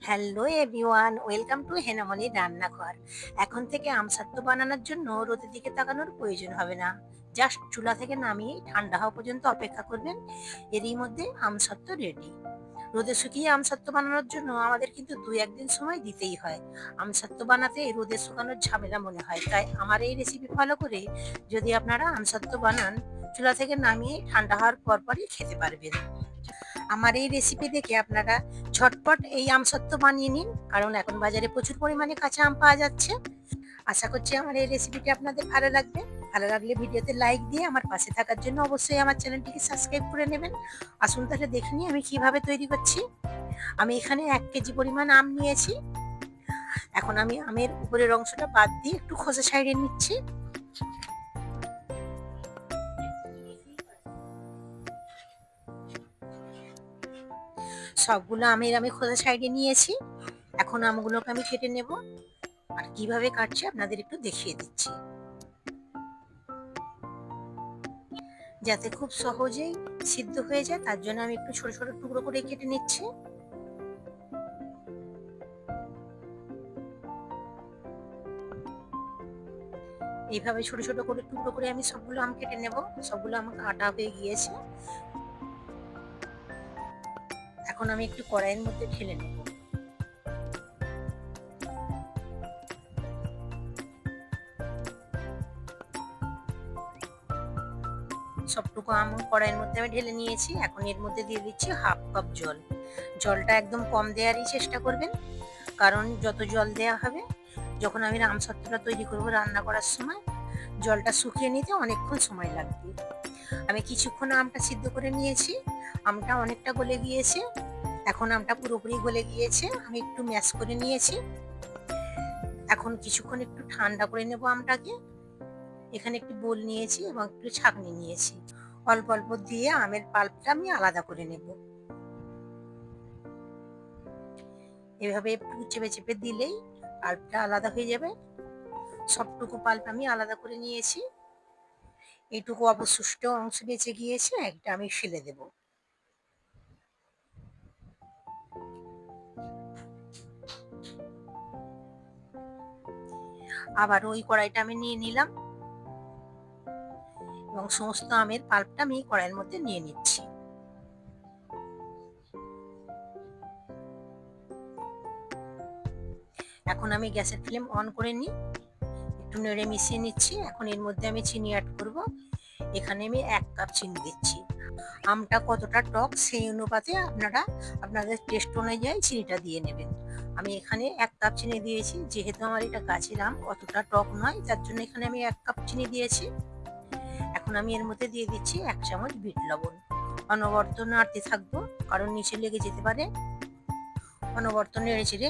Hello everyone, welcome to হেনামনির রান্নাঘর। এখন থেকে আমসত্ত্ব বানানোর জন্য রোদের দিকে তাকানোর প্রয়োজন হবে না। জাস্ট চুলা থেকে নামিয়ে ঠান্ডা হওয়া পর্যন্ত অপেক্ষা করবেন। এরই মধ্যে আমসত্ত্ব রেডি। রোদে শুকিয়ে আমসত্ত্ব বানানোর জন্য আমাদের কিন্তু ২-১ দিন সময় দিতেই হয়। আমসত্ত্ব বানাতে রোদে শুকানোর ঝামেলা মনে হয়, তাই আমার এই রেসিপি ফলো করে যদি আপনারা আমসত্ত্ব বানান, চুলা থেকে নামিয়ে ঠান্ডা হওয়ার পরপরই খেতে পারবেন। আমার এই রেসিপি দেখে আপনারা ঝটপট এই আমসত্ত্ব বানিয়ে নিন, কারণ এখন বাজারে প্রচুর পরিমাণে কাঁচা আম পাওয়া যাচ্ছে। আশা করছি আমার এই রেসিপিটি আপনাদের ভালো লাগবে। ভালো লাগলে ভিডিওতে লাইক দিয়ে আমার পাশে থাকার জন্য অবশ্যই আমার চ্যানেলটিকে সাবস্ক্রাইব করে নেবেন। আসুন তাহলে দেখে নিই আমি কিভাবে তৈরি করছি। আমি এখানে ১ কেজি পরিমাণ আম নিয়েছি। এখন আমি আমের উপরের অংশটা বাদ দিয়ে একটু খোসা ছাড়িয়ে নিচ্ছি। সবগুলো আমের আমি খোসা ছাড়িয়ে নিয়েছি। এখন আমগুলোকে আমি কেটে নেব, আর কিভাবে কাটছি আপনাদের একটু দেখিয়ে দিচ্ছি, যাতে খুব সহজেই সিদ্ধ হয়ে যায়। তার জন্য আমি একটু ছোট ছোট টুকরো করে কেটে নিচ্ছি। এইভাবে ছোট ছোট করে টুকরো করে আমি সবগুলো আম কেটে নেব। সবগুলো আম কাটা হয়ে গিয়েছে। এখন আমি একটু কড়াইয়ের মধ্যে ঢেলে নেব। সবটুকু আম কড়াইয়ের মধ্যে আমি ঢেলে নিয়েছি। এখন এর মধ্যে দিয়ে দিচ্ছি 1/2 কাপ জল। জলটা একদম কম দেওয়ারই চেষ্টা করবেন, কারণ যত জল দেওয়া হবে, যখন আমি আমসত্ত্বটা তৈরি করব রান্না করার সময়, জলটা শুকিয়ে নিতে অনেকক্ষণ সময় লাগবে। আমি কিছুক্ষণ আমটা সিদ্ধ করে নিয়েছি। আমটা অনেকটা গলে গিয়েছে। এখন আমটা পুরোপুরি গলে গিয়েছে। আমি একটু ম্যাশ করে নিয়েছি। এখন কিছুক্ষণ একটু ঠান্ডা করে নেব আমটাকে। এখানে একটি বোল নিয়েছি এবং একটু ছাঁকনি নিয়েছি। অল্প অল্প দিয়ে আমের পাল্পটা আমি আলাদা করে নেব। এভাবে একটু চেপে চেপে দিলেই পাল্পটা আলাদা হয়ে যাবে। সবটুকু পাল্প আমি আলাদা করে নিয়েছি। এইটুকু অবশিষ্ট অংশ বেঁচে গিয়েছে, একটা আমি ফেলে দেব। আবার ওই কড়াইটা আমি নিয়ে নিলাম এবং সমস্ত আমের পাল্পটা আমি কড়াইয়ের মধ্যে নিয়ে নিচ্ছি। এখন আমি গ্যাসের ফ্লেম অন করে নিই, একটু নেড়ে মিশিয়ে নিচ্ছি। এখন এর মধ্যে আমি চিনি অ্যাড করব। এখানে আমি 1 কাপ চিনি দিচ্ছি। আমটা কতটা টক সেই অনুপাতে আপনারা আপনাদের টেস্ট অনুযায়ী চিনিটা দিয়ে নেবেন। আমি এখানে 1 কাপ চিনি দিয়েছি। যেহেতু আমার এটা গাছের আম, অতটা টক নয়, তার জন্য এখানে আমি 1 কাপ চিনি দিয়েছি। এখন আমি এর মধ্যে দিয়ে দিচ্ছি 1 চামচ বিট লবণ। অনবরত নাড়তে থাকবো, কারণ নিচে লেগে যেতে পারে। অনবরত নেড়ে চেড়ে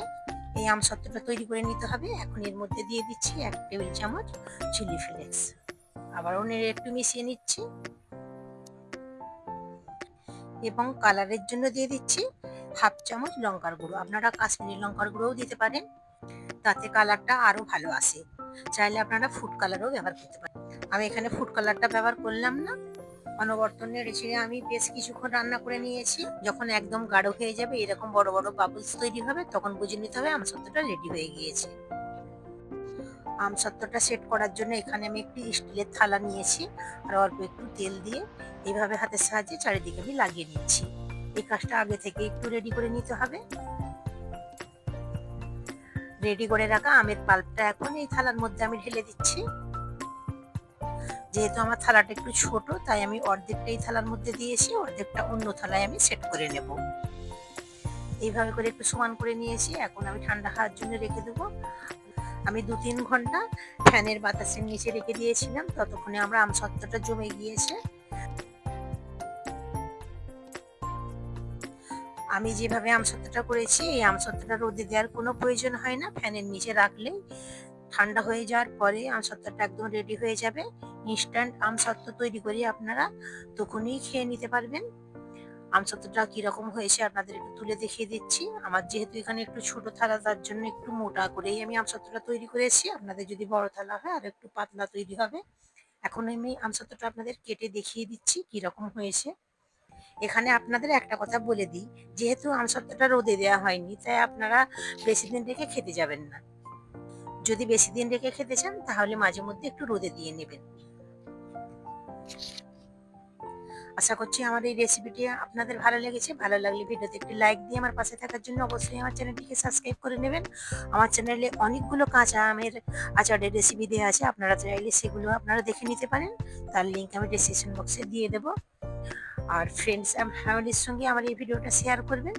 এই আমসত্ত্বটা তৈরি করে নিতে হবে। এখন এর মধ্যে দিয়ে দিচ্ছি 1 টেবিল চামচ চিলি ফ্লেক্স। আবারও নেড়ে একটু মিশিয়ে নিচ্ছি এবং কালারের জন্য দিয়ে দিচ্ছি 1/2 চামচ লঙ্কার গুঁড়ো। আপনারা কাশ্মীরি লঙ্কার গুঁড়োও দিতে পারেন, তাতে কালারটা আরো ভালো আসে। চাইলে আপনারা ফুড কালারও ব্যবহার করতে পারেন। আমি এখানে ফুড কালারটা ব্যবহার করলাম না। অনবরত নেড়ে চেড়ে আমি বেশ কিছুক্ষণ রান্না করে নিয়েছি। যখন একদম গাঢ় হয়ে যাবে, এরকম বড় বড় বাবলস তৈরি হবে, তখন বুঝে নিতে হবে আমসত্ত্বটা রেডি হয়ে গিয়েছে। আমসত্ত্বটা সেট করার জন্য এখানে আমি একটি স্টিলের থালা নিয়েছি, আর অল্প একটু তেল দিয়ে এইভাবে হাতের সাহায্যে চারিদিকে আমি লাগিয়ে নিচ্ছি। এই কাজটা আগে থেকে একটু রেডি করে নিতে হবে। রেডি করে রাখা আমের পাল্পটা এখন এই থালার মধ্যে আমি ঢেলে দিচ্ছি। যেহেতু আমার থালাটা একটু ছোট, তাই আমি অর্ধেকটা এই থালার মধ্যে দিয়েছি, অর্ধেকটা অন্য থালায় আমি সেট করে নেব। এইভাবে করে একটু সমান করে নিয়েছি। এখন আমি ঠান্ডা হওয়ার জন্য রেখে দেবো। আমি ২-৩ ঘন্টা ফ্যানের বাতাসের নিচে রেখে দিয়েছিলাম, ততক্ষণে আমার আমসত্ত্বটা জমে গিয়েছে। আমি যেভাবে আমসত্ত্বটা করেছি, এই আমসত্ত্বটা রোদে দেওয়ার কোনো প্রয়োজন হয় না। ফ্যানের নিচে রাখলেই ঠান্ডা হয়ে যাওয়ার পরে আমসত্ত্বটা একদম রেডি হয়ে যাবে। ইনস্ট্যান্ট আমসত্ত্ব তৈরি করে আপনারা তখনই খেয়ে নিতে পারবেন। আমসত্ত্বটা কিরকম হয়েছে আপনাদের একটু তুলে দেখিয়ে দিচ্ছি। আমার যেহেতু এখানে একটু ছোট থালা, তার জন্য একটু মোটা করেই আমি আমসত্ত্বটা তৈরি করেছি। আপনাদের যদি বড় থালা হয় আর একটু পাতলা তৈরি হবে। এখন আমি আমসত্ত্বটা আপনাদের কেটে দেখিয়ে দিচ্ছি কিরকম হয়েছে। এখানে আপনাদের একটা কথা বলে দিই, যেহেতু আমসত্ত্বটা রোদে দেওয়া হয়নি, তাই আপনারা বেশি দিন রেখে খেতে যাবেন না। যদি বেশি দিন রেখে খেতে চান তাহলে মাঝে মধ্যে একটু রোদে দিয়ে নেবেন। আশা করছি আমার এই রেসিপিটি আপনাদের ভালো লেগেছে। ভালো লাগলে ভিডিওতে একটি লাইক দিয়ে আমার পাশে থাকার জন্য অবশ্যই আমার চ্যানেলটিকে সাবস্ক্রাইব করে নেবেন। আমার চ্যানেলে অনেকগুলো কাঁচা আমের আচারের রেসিপি দেওয়া আছে। আপনারা চাইলে সেগুলো আপনারা দেখে নিতে পারেন। তার লিঙ্ক আমি ডেসক্রিপশন বক্সে দিয়ে দেবো। আর ফ্রেন্ডস অ্যান্ড ফ্যামিলির সঙ্গে আমার এই ভিডিওটা শেয়ার করবেন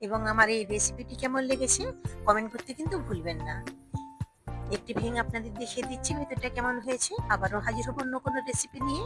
এবং আমার এই রেসিপিটি কেমন লেগেছে কমেন্ট করতে কিন্তু ভুলবেন না। একটি ভেঙে আপনাদের দেখিয়ে দিচ্ছি ভেতরটা কেমন হয়েছে। আবারও হাজির হব অন্য কোনো রেসিপি নিয়ে।